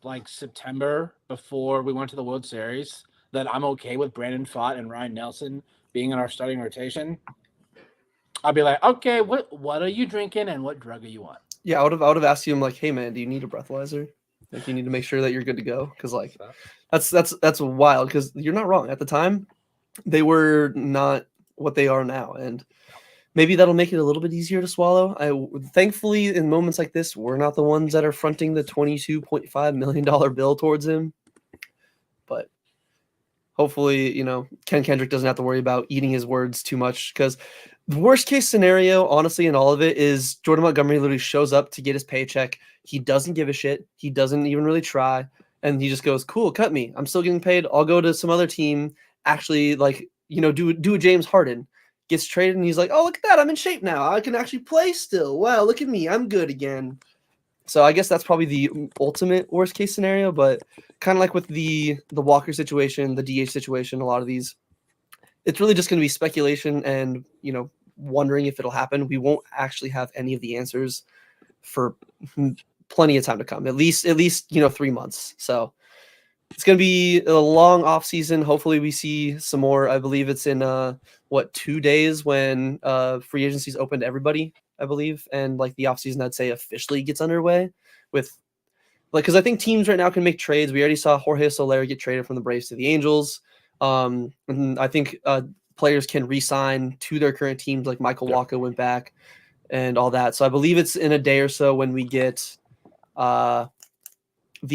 like September before we went to the World Series, that I'm okay with Brandon Pfaadt and Ryan Nelson being in our starting rotation, I'll be like, okay, what are you drinking and what drug are you on? Yeah, I would have asked you, I'm like, hey man, do you need a breathalyzer? Like you need to make sure that you're good to go because like that's wild because you're not wrong. At the time, they were not what they are now, and maybe that'll make it a little bit easier to swallow. Thankfully, in moments like this, we're not the ones that are fronting the $22.5 million bill towards him. But hopefully, Ken Kendrick doesn't have to worry about eating his words too much because the worst case scenario, honestly, in all of it is Jordan Montgomery literally shows up to get his paycheck. He doesn't give a shit. He doesn't even really try. And he just goes, cool, cut me. I'm still getting paid. I'll go to some other team, actually, do a James Harden. Gets traded, and he's like, oh, look at that. I'm in shape now. I can actually play still. Wow, look at me. I'm good again. So I guess that's probably the ultimate worst case scenario, but kind of like with the Walker situation, the DH situation, a lot of these, it's really just going to be speculation and, wondering if it'll happen. We won't actually have any of the answers for plenty of time to come, at least 3 months. So it's going to be a long off season. Hopefully we see some more. I believe it's in 2 days when free agency's open to everybody, I believe, and like the off season I'd say officially gets underway with because I think teams right now can make trades. We already saw Jorge Soler get traded from the Braves to the Angels. And I think players can re-sign to their current teams, like Michael Wacha went back and all that. So I believe it's in a day or so when we get the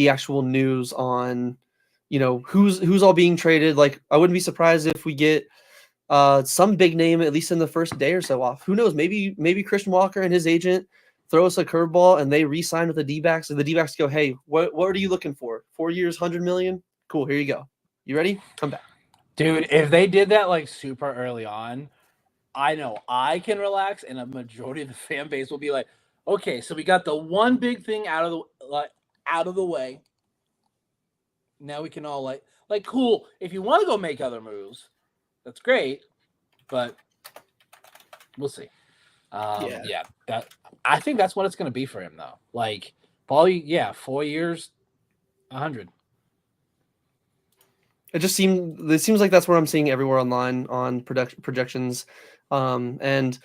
actual news on, who's all being traded. Like I wouldn't be surprised if we get some big name at least in the first day or so off. Who knows? Maybe Christian Walker and his agent throw us a curveball and they re-sign with the Dbacks, and the Dbacks go, hey, what are you looking for? 4 years, $100 million? Cool, here you go. You ready? Come back. Dude, if they did that like super early on, I know I can relax, and a majority of the fan base will be like, okay, so we got the one big thing out of the way. Now we can all like cool. If you want to go make other moves, that's great, but we'll see. That I think that's what it's going to be for him, though. Like, probably, 4 years, 100. It seems like that's where I'm seeing everywhere online on projections, and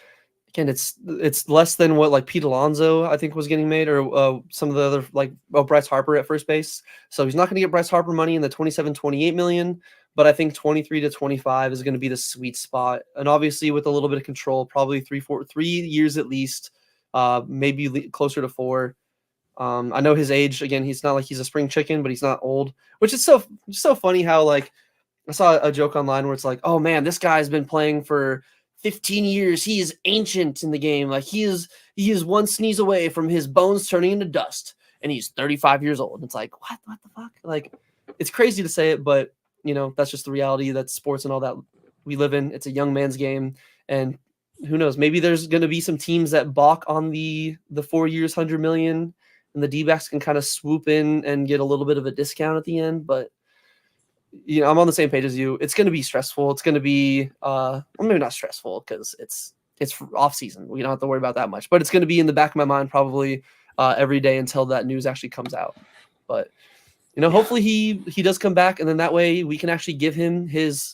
again, it's less than what like Pete Alonso I think was getting made, or some of the other like Bryce Harper at first base. So he's not going to get Bryce Harper money in the 27-28 million, but I think 23 to 25 is going to be the sweet spot. And obviously with a little bit of control, probably 3 years at least, maybe closer to 4. I know his age again. He's not like he's a spring chicken, but he's not old, which is so funny how like I saw a joke online where it's like, oh man, this guy's been playing for 15 years. He is ancient in the game. Like he is one sneeze away from his bones turning into dust, and he's 35 years old. And it's like, what the fuck? Like, it's crazy to say it, but that's just the reality that sports and all that we live in. It's a young man's game, and who knows? Maybe there's going to be some teams that balk on the 4 years, 100 million, and the D-backs can kind of swoop in and get a little bit of a discount at the end, but. I'm on the same page as you. It's going to be stressful. It's going to be, maybe not stressful because it's off season. We don't have to worry about that much, but it's going to be in the back of my mind probably every day until that news actually comes out. But hopefully he does come back, and then that way we can actually give him his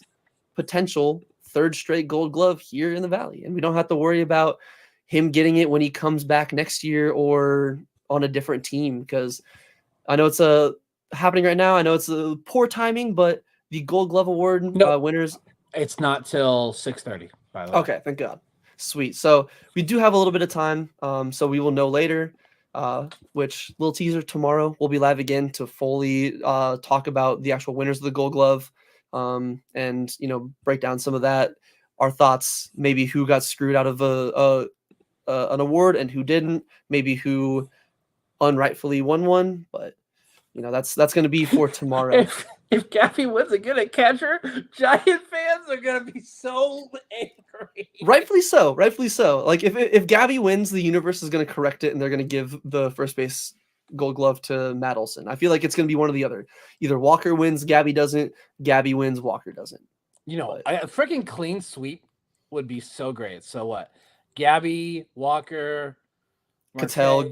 potential 3rd straight Gold Glove here in the Valley, and we don't have to worry about him getting it when he comes back next year or on a different team, because I know it's happening right now. I know it's a poor timing, but the Gold Glove Award winners. It's not till 6:30. By the way. Okay, thank God. Sweet. So we do have a little bit of time. So we will know later. Which little teaser tomorrow we'll be live again to fully talk about the actual winners of the Gold Glove, and break down some of that. Our thoughts, maybe who got screwed out of an award and who didn't. Maybe who unrightfully won one, but. That's going to be for tomorrow. If Gabby wins again at catcher, Giant fans are going to be so angry. Rightfully so. Like if Gabby wins, the universe is going to correct it, and they're going to give the first base Gold Glove to Matt Olson. I feel like it's going to be one or the other. Either Walker wins, Gabby doesn't. Gabby wins, Walker doesn't. A freaking clean sweep would be so great. So what? Gabby, Walker, Cattell,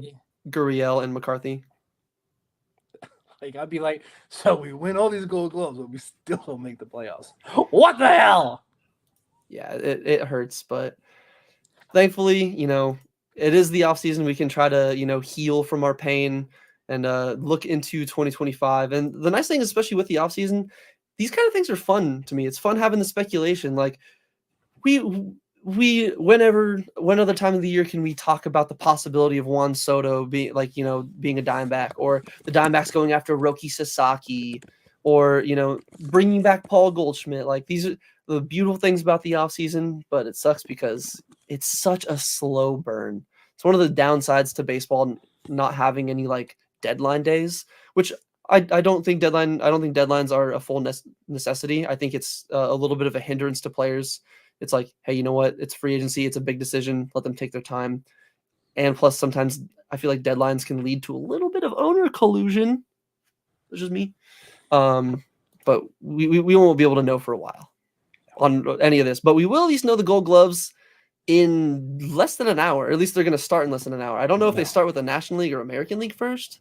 Gurriel, and McCarthy. Like, I'd be like, so we win all these Gold Gloves, but we still don't make the playoffs. What the hell? Yeah, it hurts, but thankfully, it is the offseason. We can try to, heal from our pain and look into 2025. And the nice thing, especially with the offseason, these kind of things are fun to me. It's fun having the speculation. Like, what other time of the year can we talk about the possibility of Juan Soto being being a Diamondback, or the Diamondbacks going after Roki Sasaki, or bringing back Paul Goldschmidt? Like, these are the beautiful things about the offseason, but it sucks because it's such a slow burn. It's one of the downsides to baseball not having any like deadline days, which I don't think deadlines are a full necessity. I think it's a little bit of a hindrance to players. It's like, hey, you know what? It's free agency. It's a big decision. Let them take their time. And plus, sometimes I feel like deadlines can lead to a little bit of owner collusion. It's just me. But we won't be able to know for a while on any of this. But we will at least know the Gold Gloves in less than an hour. Or at least they're going to start in less than an hour. I don't know if they start with the National League or American League first.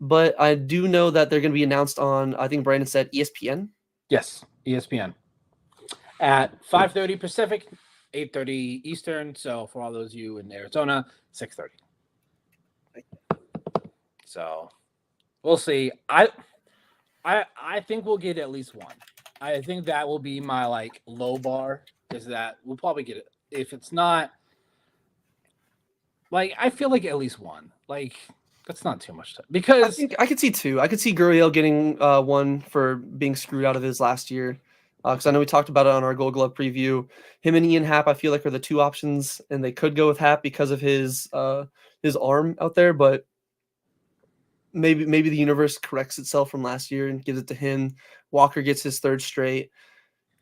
But I do know that they're going to be announced on, I think Brandon said, ESPN. Yes, ESPN. At 5:30 Pacific, 8:30 Eastern. So for all those of you in Arizona, 6:30. So we'll see. I think we'll get at least one. I think that will be my like low bar, is that we'll probably get it. If it's not, like, I feel like at least one. Like, that's not too much time, because I think I could see 2. I could see Gurriel getting one for being screwed out of his last year. Because I know we talked about it on our Gold Glove preview. Him and Ian Happ, I feel like, are the 2 options, and they could go with Happ because of his arm out there. But maybe the universe corrects itself from last year and gives it to him. Walker gets his 3rd straight.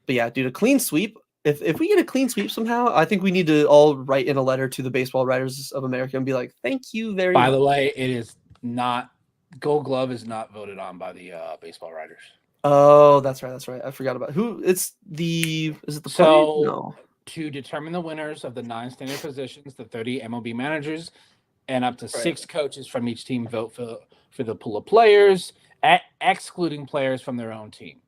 But yeah, dude, a clean sweep. If we get a clean sweep somehow, I think we need to all write in a letter to the Baseball Writers of America and be like, thank you very much. By the way, it is not – Gold Glove is not voted on by the Baseball Writers. Oh, that's right. I forgot about who. Is it the players? No. to determine the winners of the 9 standard positions, the 30 MLB managers, and up to 6 coaches from each team vote for the pool of players, excluding players from their own team.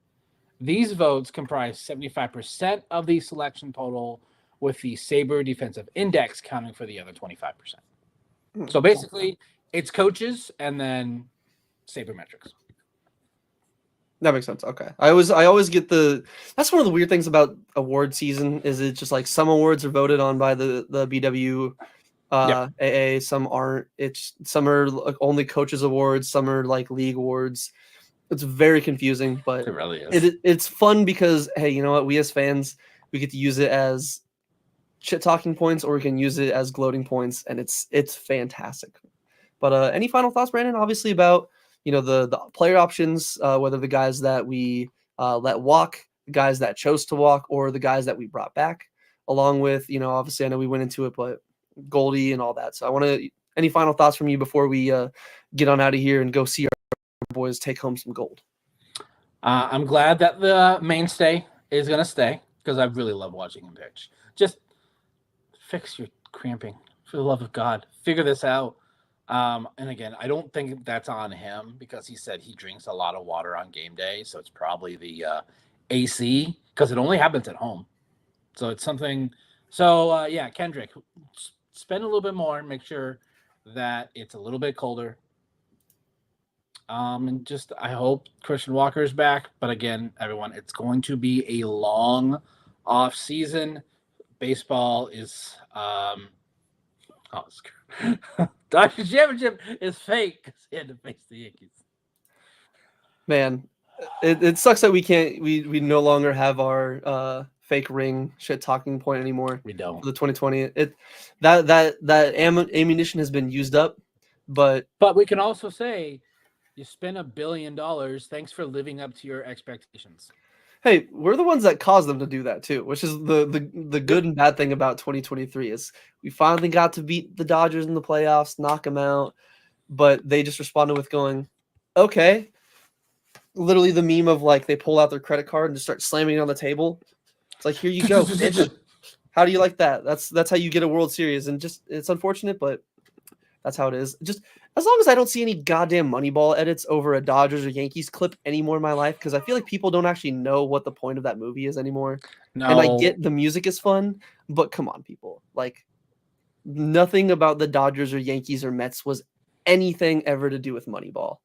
These votes comprise 75% of the selection total, with the Saber Defensive Index counting for the other 25%. So basically, it's coaches and then Saber metrics. That makes sense. Okay. I always get that's one of the weird things about award season is it's just like some awards are voted on by the BW AA, some aren't. Some are like only coaches awards, some are like league awards. It's very confusing, but it really is. It's fun because, hey, you know what? We as fans, we get to use it as shit talking points, or we can use it as gloating points, and it's fantastic. But any final thoughts, Brandon? Obviously about the player options, whether the guys that we let walk, the guys that chose to walk, or the guys that we brought back, along with obviously I know we went into it, but Goldie and all that. So I want to any final thoughts from you before we get on out of here and go see our boys take home some gold. I'm glad that the mainstay is going to stay because I really love watching him pitch. Just fix your cramping. For the love of God, figure this out. And again, I don't think that's on him because he said he drinks a lot of water on game day. So it's probably the AC because it only happens at home. So it's something. So yeah, Kendrick, spend a little bit more. Make sure that it's a little bit colder. And just I hope Christian Walker is back. But again, everyone, it's going to be a long off season. Baseball is Dodger Championship is fake because he had to face the Yankees. Man, it sucks that we no longer have our fake ring shit talking point anymore. We don't. For the 2020. That ammunition has been used up, but we can also say you spent $1 billion. Thanks for living up to your expectations. Hey, we're the ones that caused them to do that too, which is the good and bad thing about 2023 is we finally got to beat the Dodgers in the playoffs, knock them out, but they just responded with going, okay. Literally the meme of like they pull out their credit card and just start slamming it on the table. It's like, here you go, bitch. How do you like that? That's how you get a World Series, and just it's unfortunate, but that's how it is. Just as long as I don't see any goddamn Moneyball edits over a Dodgers or Yankees clip anymore in my life, because I feel like people don't actually know what the point of that movie is anymore. No. And I get the music is fun, but come on, people. Like, nothing about the Dodgers or Yankees or Mets was anything ever to do with Moneyball.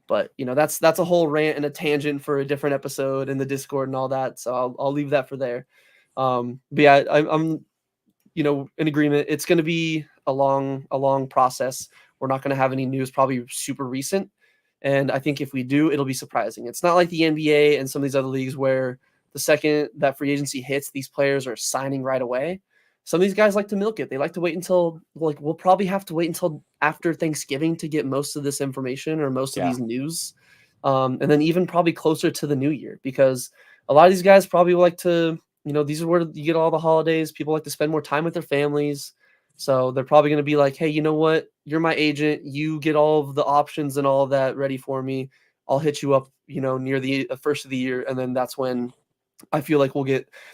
But that's a whole rant and a tangent for a different episode in the Discord and all that. So I'll leave that for there. But yeah, I'm in agreement. It's going to be a long process. We're not going to have any news probably super recent. And I think if we do, it'll be surprising. It's not like the NBA and some of these other leagues where the second that free agency hits, these players are signing right away. Some of these guys like to milk it. They like to wait until, like, we'll probably have to wait until after Thanksgiving to get most of this information or most of these news. And then even probably closer to the new year, because a lot of these guys probably like to, these are where you get all the holidays. People like to spend more time with their families. So they're probably going to be like, hey, you know what? You're my agent. You get all of the options and all of that ready for me. I'll hit you up, near the first of the year. And then that's when I feel like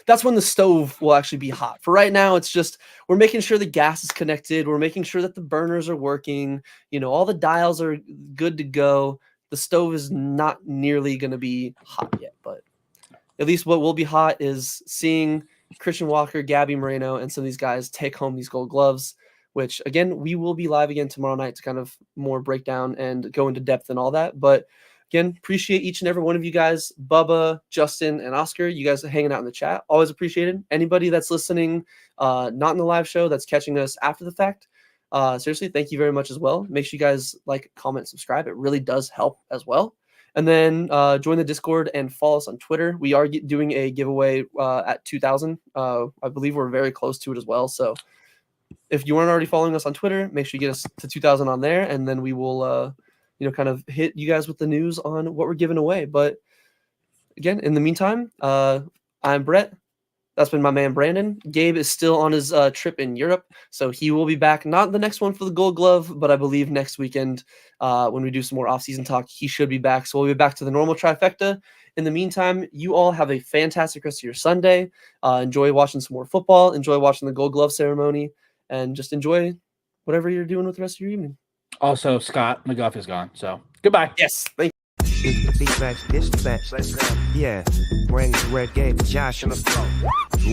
that's when the stove will actually be hot. For right now, it's just, we're making sure the gas is connected. We're making sure that the burners are working. All the dials are good to go. The stove is not nearly going to be hot yet, but at least what will be hot is seeing Christian Walker, Gabby Moreno, and some of these guys take home these gold gloves, which again, we will be live again tomorrow night to kind of more break down and go into depth and all that. But again, appreciate each and every one of you guys, Bubba, Justin, and Oscar. You guys are hanging out in the chat. Always appreciated. Anybody that's listening, not in the live show, that's catching us after the fact, seriously, thank you very much as well. Make sure you guys like, comment, subscribe. It really does help as well. And then join the Discord and follow us on Twitter. We are doing a giveaway at 2,000. I believe we're very close to it as well. So if you aren't already following us on Twitter, make sure you get us to 2,000 on there, and then we will kind of hit you guys with the news on what we're giving away. But again, in the meantime, I'm Brett. That's been my man Brandon. Gabe is still on his trip in Europe, so he will be back. Not the next one for the Gold Glove, but I believe next weekend when we do some more offseason talk, he should be back. So we'll be back to the normal trifecta. In the meantime, you all have a fantastic rest of your Sunday. Enjoy watching some more football. Enjoy watching the Gold Glove ceremony, and just enjoy whatever you're doing with the rest of your evening. Also, Scott McGuff is gone, so goodbye. Yes, thank you. Dbacks, dispatch. Yeah, Brandon Red gave Josh on the floor.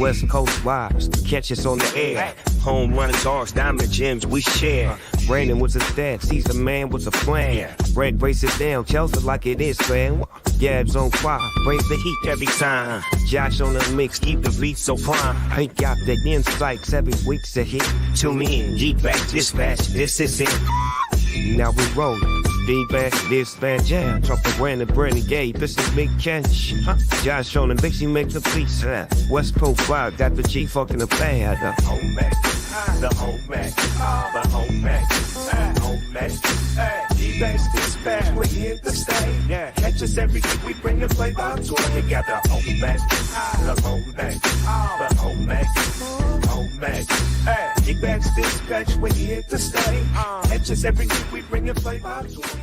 West Coast vibes, catch us on the air. Home run dogs, diamond gems we share. Brandon was a stat, Caesar man was a plan. Red brace it down, tells it like it is, man. Gabs on fire, brings the heat every time. Josh on the mix, keep the beat so prime. Ain't got the insights every week's a hit. Tune in, Dbacks, dispatch, this is it. Now we rollin'. Dbacks, dispatch, yeah. Trump and Brandon, Brandon Gabe, this is Big Catch. Josh on the mix, he make the beats. West Coast vibe, got the G fucking the bad. The home Mac, the home Mac, the home Mac, home Mac. Dbacks, dispatch, we're here to stay. Yeah, catch us every week, we bring the flavor to it together. Home Mac, the home Mac, the home Mac, home Mac. Dbacks, dispatch, we're here to stay. Catch us every week, we bring the flavor to it.